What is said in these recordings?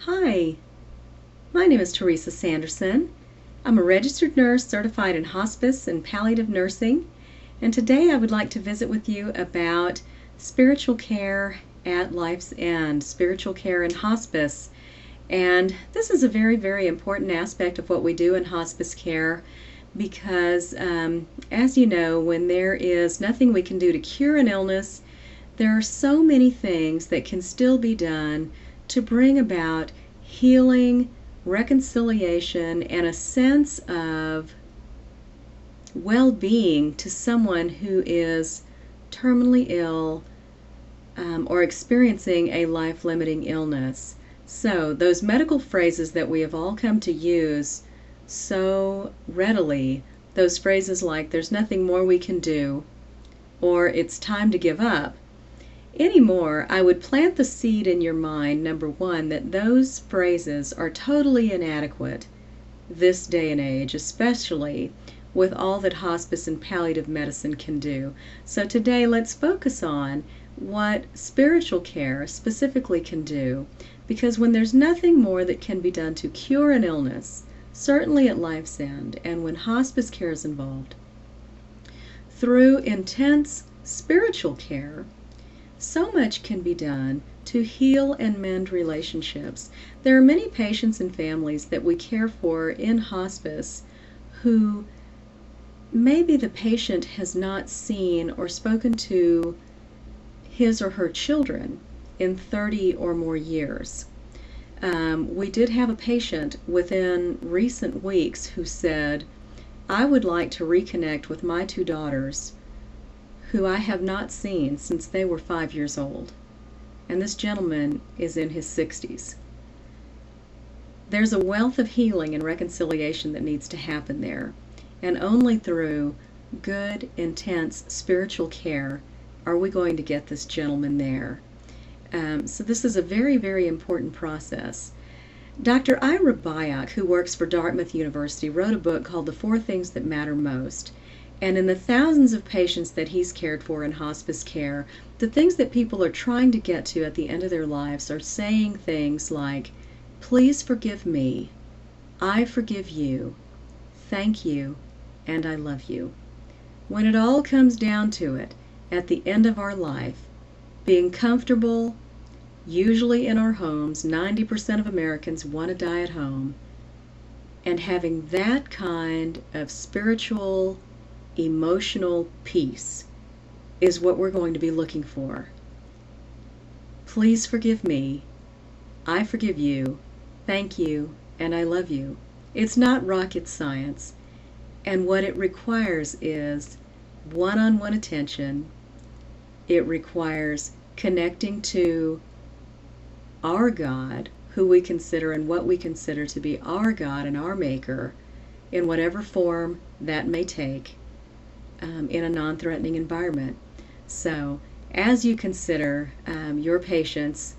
Hi, my name is Teresa Sanderson. I'm a registered nurse certified in hospice and palliative nursing, and today I would like to visit with you about spiritual care at life's end, spiritual care in hospice. And this is a very, very important aspect of what we do in hospice care because, as you know, when there is nothing we can do to cure an illness, there are so many things that can still be done to bring about healing, reconciliation, and a sense of well-being to someone who is terminally ill or experiencing a life-limiting illness. So those medical phrases that we have all come to use so readily, those phrases like "there's nothing more we can do" or "it's time to give up," anymore, I would plant the seed in your mind, number one, that those phrases are totally inadequate this day and age, especially with all that hospice and palliative medicine can do. So today, let's focus on what spiritual care specifically can do, because when there's nothing more that can be done to cure an illness, certainly at life's end, and when hospice care is involved, through intense spiritual care, so much can be done to heal and mend relationships. There are many patients and families that we care for in hospice who maybe the patient has not seen or spoken to his or her children in 30 or more years. We did have a patient within recent weeks who said, "I would like to reconnect with my two daughters who I have not seen since they were 5 years old." And this gentleman is in his 60s. There's a wealth of healing and reconciliation that needs to happen there. And only through good, intense spiritual care are we going to get this gentleman there. So this is a very, very important process. Dr. Ira Byock, who works for Dartmouth University, wrote a book called The 4 Things That Matter Most. And in the thousands of patients that he's cared for in hospice care, the things that people are trying to get to at the end of their lives are saying things like, "Please forgive me, I forgive you, thank you, and I love you." When it all comes down to it, at the end of our life, being comfortable, usually in our homes, 90% of Americans want to die at home, and having that kind of spiritual, emotional peace is what we're going to be looking for. Please forgive me, I forgive you, thank you, and I love you. It's not rocket science, and what it requires is one-on-one attention. It requires connecting to our God, who we consider and what we consider to be our God and our Maker, in whatever form that may take, in a non-threatening environment. So as you consider your patients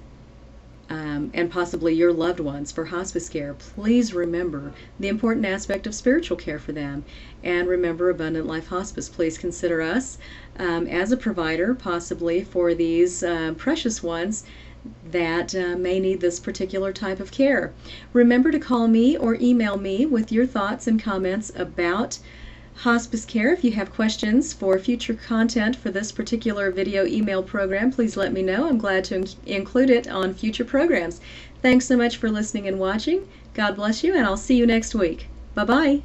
and possibly your loved ones for hospice care, please remember the important aspect of spiritual care for them. And remember Abundant Life Hospice. Please consider us as a provider, possibly for these precious ones that may need this particular type of care. Remember to call me or email me with your thoughts and comments about hospice care. If you have questions for future content for this particular video email program, please let me know. I'm glad to include it on future programs. Thanks so much for listening and watching. God bless you, and I'll see you next week. Bye-bye.